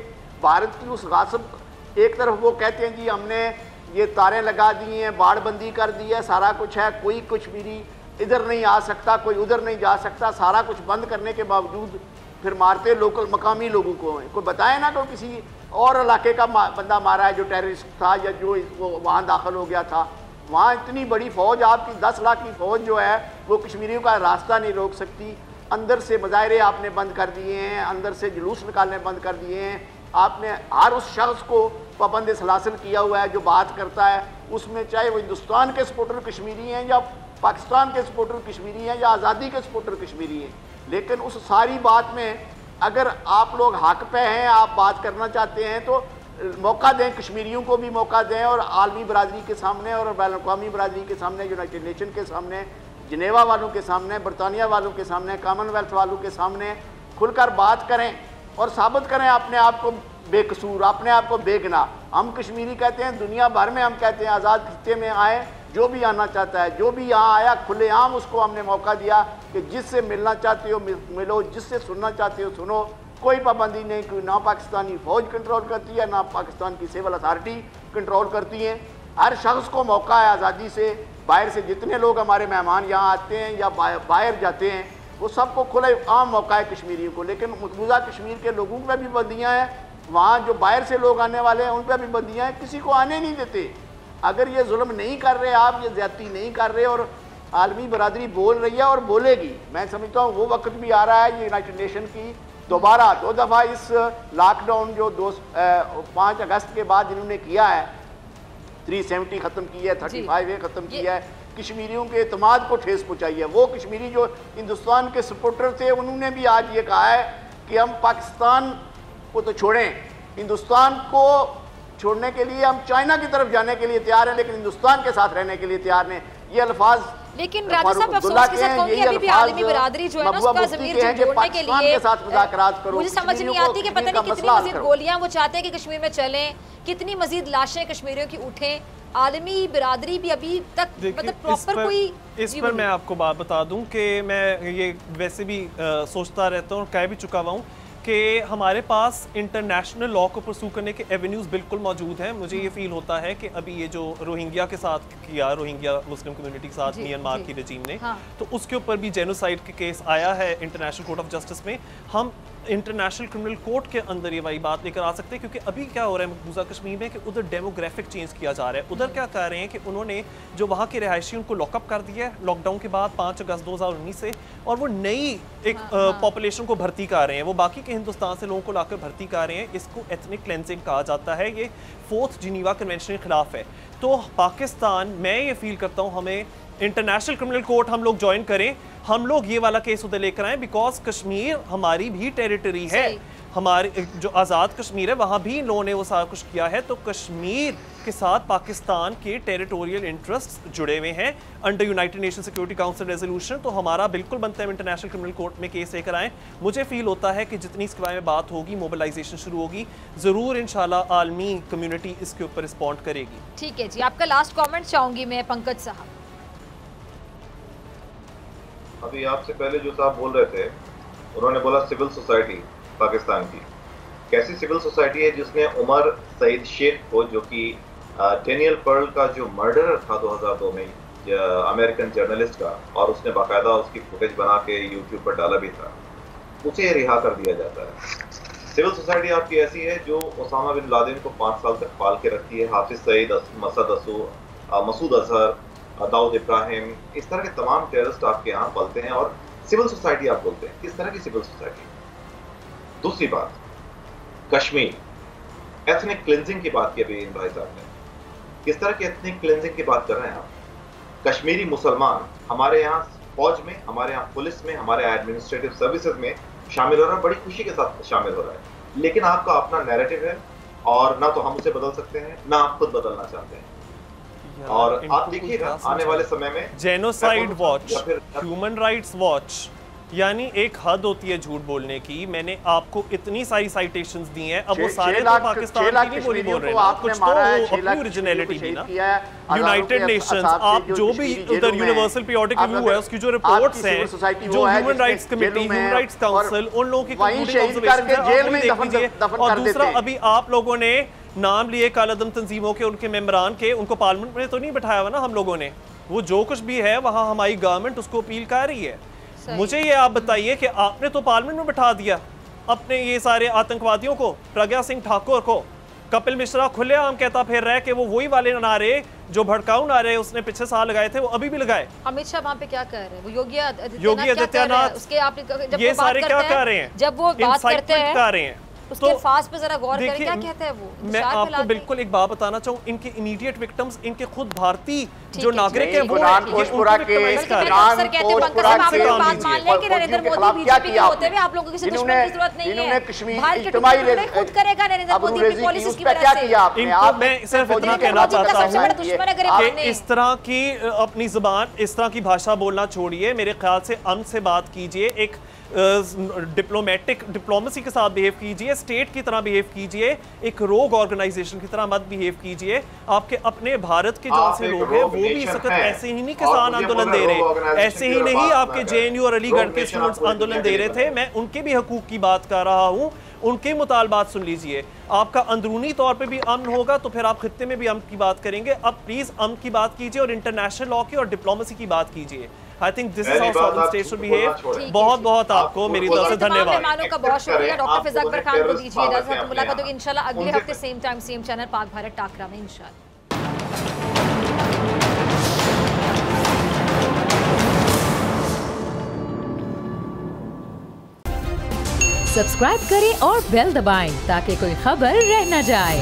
भारत की उस गासिब, एक तरफ वो कहते हैं जी हमने ये तारें लगा दी हैं, बाड़बंदी कर दी है, सारा कुछ है, कोई कश्मीरी इधर नहीं आ सकता, कोई उधर नहीं जा सकता, सारा कुछ बंद करने के बावजूद फिर मारते लोकल मकामी लोगों को। कोई बताए ना कोई किसी और इलाके का बंदा मारा है जो टेररिस्ट था या जो वो वहाँ दाखिल हो गया था। वहाँ इतनी बड़ी फ़ौज, आपकी 10 लाख की फ़ौज जो है वो कश्मीरियों का रास्ता नहीं रोक सकती। अंदर से मुजाहरे आपने बंद कर दिए हैं, अंदर से जुलूस निकालने बंद कर दिए हैं, आपने हर उस शख्स को पाबंद सलासिल किया हुआ है जो बात करता है, उसमें चाहे वो हिंदुस्तान के सपोर्टर कश्मीरी हैं या पाकिस्तान के सपोर्टर कश्मीरी हैं या आज़ादी के सपोर्टर कश्मीरी हैं, लेकिन उस सारी बात में अगर आप लोग हक पे हैं, आप बात करना चाहते हैं तो मौका दें, कश्मीरियों को भी मौका दें और आलमी बरादरी के सामने और बैन अवी बरादरी के सामने, यूनाइटेड नेशन के सामने, जनेवा वालों के सामने, बरतानिया वालों के सामने, कॉमनवेल्थ वालों के सामने खुलकर बात करें और साबित करें अपने आप को बेकसूर, अपने आप को बेगुनाह। हम कश्मीरी कहते हैं, दुनिया भर में हम कहते हैं आज़ाद खित्ते में आए, जो भी आना चाहता है, जो भी यहाँ आया खुलेआम उसको हमने मौका दिया कि जिससे मिलना चाहते हो मिलो, जिससे सुनना चाहते हो सुनो, कोई पाबंदी नहीं, कोई ना पाकिस्तानी फ़ौज कंट्रोल करती है ना पाकिस्तान की सिविल अथॉरिटी कंट्रोल करती है। हर शख्स को मौका है आज़ादी से, बाहर से जितने लोग हमारे मेहमान यहाँ आते हैं या बाहर जाते हैं वो सबको खुले आम मौका है कश्मीरियों को। लेकिन मकबूजा कश्मीर के लोगों पर भी बंदियाँ हैं, वहाँ जो बाहर से लोग आने वाले हैं उन पर भी बंदियाँ हैं, किसी को आने नहीं देते। अगर ये जुल्म नहीं कर रहे आप, ये ज्यादती नहीं कर रहे और आलमी बरादरी बोल रही है और बोलेगी, मैं समझता हूँ वो वक्त भी आ रहा है ये यूनाइटेड नेशन की दोबारा 2 दफ़ा इस लॉकडाउन जो 5 अगस्त के बाद इन्होंने किया है, 370 ख़त्म की है, 35A ख़त्म किया है, कश्मीरियों के एतमाद को ठेस पहुँचाई है। वो कश्मीरी जो हिंदुस्तान के सपोर्टर थे उन्होंने भी आज ये कहा है कि हम पाकिस्तान को तो छोड़ें, हिंदुस्तान को छोड़ने के लिए हम चाइना की तरफ जाने के लिए तैयार हैं, लेकिन हिंदुस्तान के साथ रहने के लिए तैयार हैं। ये अल्फाज लेकिन राजा साहब अफसोस के साथ कहूंगी अभी भी आलमी बरादरी जो है ना उसका ज़मीर जोड़ने के लिए मुझे समझ नहीं आती कि पता नहीं कितनी मजीद गोलियां वो चाहते हैं कि कश्मीर में चलें, कितनी मजीद लाशें कश्मीरियों की उठें। आलमी बरादरी भी अभी तक मतलब प्रॉपर कोई इस पर मैं आपको बात बता दूं कि मैं ये वैसे भी सोचता रहता हूँ और कह भी चुका हुआ हूँ कि हमारे पास इंटरनेशनल लॉ को परसू करने के एवेन्यूज़ बिल्कुल मौजूद हैं। मुझे ये फील होता है कि अभी ये जो रोहिंग्या के साथ किया, रोहिंग्या मुस्लिम कम्युनिटी के साथ म्यांमार की रजीम ने, तो उसके ऊपर भी जेनोसाइड के केस आया है इंटरनेशनल कोर्ट ऑफ जस्टिस में। हम इंटरनेशनल क्रिमिनल कोर्ट के अंदर ये वही बात लेकर आ सकते हैं, क्योंकि अभी क्या हो रहा है मकबूजा कश्मीर में कि उधर डेमोग्राफिक चेंज किया जा रहा है। उधर क्या कर रहे हैं कि उन्होंने जो वहाँ के रिहायशी उनको लॉकअप कर दिया है लॉकडाउन के बाद 5 अगस्त 2019 से, और वो नई एक पॉपुलेशन को भर्ती कर रहे हैं, वो बाकी के हिंदुस्तान से लोगों को लाकर भर्ती कर रहे हैं। इसको एथनिक क्लेंजिंग कहा जाता है, ये 4th जिनीवा कन्वेंशन के खिलाफ है। तो पाकिस्तान, मैं ये फील करता हूँ हमें इंटरनेशनल क्रिमिनल कोर्ट हम लोग ज्वाइन करें, हम लोग ये वाला केस उधर लेकर आए, बिकॉज कश्मीर हमारी भी टेरिटरी है, हमारे जो आज़ाद कश्मीर है वहाँ भी इन लोगों ने वो सारा कुछ किया है। तो कश्मीर के साथ पाकिस्तान के टेरिटोरियल इंटरेस्ट जुड़े हुए हैं under United nation security council resolution. तो हमारा बिल्कुल बनता है इंटरनेशनल क्रिमिनल कोर्ट में केस लेकर आएँ। मुझे फील होता है कि जितनी इसके बारे में बात होगी, मोबिलाइजेशन शुरू होगी, ज़रूर इंशाल्लाह आलमी कम्युनिटी इसके ऊपर रिस्पॉन्ड करेगी। ठीक है जी, आपका लास्ट कॉमेंट चाहूँगी मैं पंकज साहब। अभी आपसे पहले जो साहब बोल रहे थे उन्होंने बोला सिविल सोसाइटी पाकिस्तान की, कैसी सिविल सोसाइटी है जिसने उमर सईद शेख को, जो कि डेनियल पर्ल का जो मर्डरर था 2002 में अमेरिकन जर्नलिस्ट का, और उसने बाकायदा उसकी फुटेज बना के यूट्यूब पर डाला भी था, उसे रिहा कर दिया जाता है। सिविल सोसाइटी आपकी ऐसी है जो ओसामा बिन लादेन को 5 साल तक पाल के रखती है, हाफिज सईद, मसूद अजहर, दाऊद इब्राहिम, इस तरह के तमाम टेररिस्ट आपके यहाँ पलते हैं और सिविल सोसाइटी आप बोलते हैं। किस तरह की सिविल सोसाइटी? दूसरी बात, कश्मीर एथनिक क्लिंजिंग की बात की अभी इन भाई साहब ने, किस तरह की एथनिक क्लिंजिंग की बात कर रहे हैं आप? कश्मीरी मुसलमान हमारे यहाँ फौज में, हमारे यहाँ पुलिस में, हमारे एडमिनिस्ट्रेटिव सर्विसेज में शामिल हो रहा है, बड़ी खुशी के साथ शामिल हो रहा है, लेकिन आपका अपना नैरेटिव है और ना तो हम उसे बदल सकते हैं ना आप खुद बदलना चाहते हैं। और आप देखिएगा आने वाले समय में genocide watch, human rights watch, यानी एक हद होती है झूठ बोलने की। मैंने आपको इतनी सारी साइटेशंस दी हैं, अब वो सारे तो पाकिस्तान की नहीं बोल रहे हैं, कुछ तो अपनी ओरिजिनलिटी दी ना। यूनाइटेड नेशंस, आप जो भी उधर यूनिवर्सल पीरियोडिक रिव्यू है उसकी जो रिपोर्ट्स हैं, जो human rights committee, human rights council, उन लोगों की और दूसरा अभी आप लोगों ने नाम लिए कालादम तंजीमों के, उनके मेंबरान के, उनको पार्लियामेंट में तो नहीं बैठाया हुआ ना हम लोगों ने। वो जो कुछ भी है वहाँ हमारी गवर्नमेंट उसको अपील कर रही है। मुझे ये आप बताइए कि आपने तो पार्लियामेंट में बैठा दिया अपने ये सारे आतंकवादियों को, प्रज्ञा सिंह ठाकुर को। कपिल मिश्रा खुलेआम कहता फिर रहा है कि वो वही वाले नारे जो भड़काऊ नारे उसने पिछले साल लगाए थे वो अभी भी लगाए। अमित शाह वहाँ पे क्या कर रहे हैं? वो योगी आदित्यनाथ ये सारे क्या कर रहे हैं? जब वो बात करते हैं उसके अल्फाज पे जरा गौर करें, क्या कहते हैं वो? मैं आपको बिल्कुल एक बात बताना चाहूँ, इनके इमीडिएट विक्टिम्स इनके खुद भारतीय जो नागरिक है वो पोषपुरा के अक्सर कहते हैं पंकज साहब, आप लोग बात मान लें कि नरेंद्र मोदी बीजेपी के होते हुए आप लोगों को किसी दुश्मन की जरूरत नहीं है, भारत के टुकड़े खुद करेगा नरेंद्र मोदी की पॉलिसीज की वजह से। मैं सिर्फ इतना कहना चाहता हूँ कि इस तरह की अपनी जुबान, इस तरह की भाषा बोलना छोड़िए, मेरे ख्याल से अमन से बात कीजिए, एक डिप्लोमेसी के साथ बिहेव कीजिए, स्टेट की तरह बिहेव कीजिए, एक रोग ऑर्गेनाइजेशन की तरह मत बिहेव कीजिए। आपके अपने भारत के जो से लोग हैं वो भी इस वक्त ऐसे ही नहीं किसान आंदोलन दे रहे, ऐसे ही नहीं आपके जेएनयू और अलीगढ़ के स्टूडेंट्स आंदोलन दे रहे थे। मैं उनके भी हकूक की बात कर रहा हूँ, उनके मुतालबात सुन लीजिए। आपका अंदरूनी तौर पे भी अमन होगा तो फिर आप खित्ते में भी अमन की बात करेंगे। अब प्लीज अमन की बात कीजिए और इंटरनेशनल लॉ की और डिप्लोमेसी की बात कीजिए। I think this is how sovereign states should behave. बहुत बहुत आपको मेरी तरफ से धन्यवाद। मेहमानों का बहुत शुक्रिया। डॉक्टर फिजाक बर खान को दीजिए इजाजत। मुलाकात होगी इंशाल्लाह अगले हफ्ते same time same channel Pak Bharat टाकरा में इंशाल्लाह। सब्सक्राइब करें और बेल दबाएं ताकि कोई खबर रह न जाए।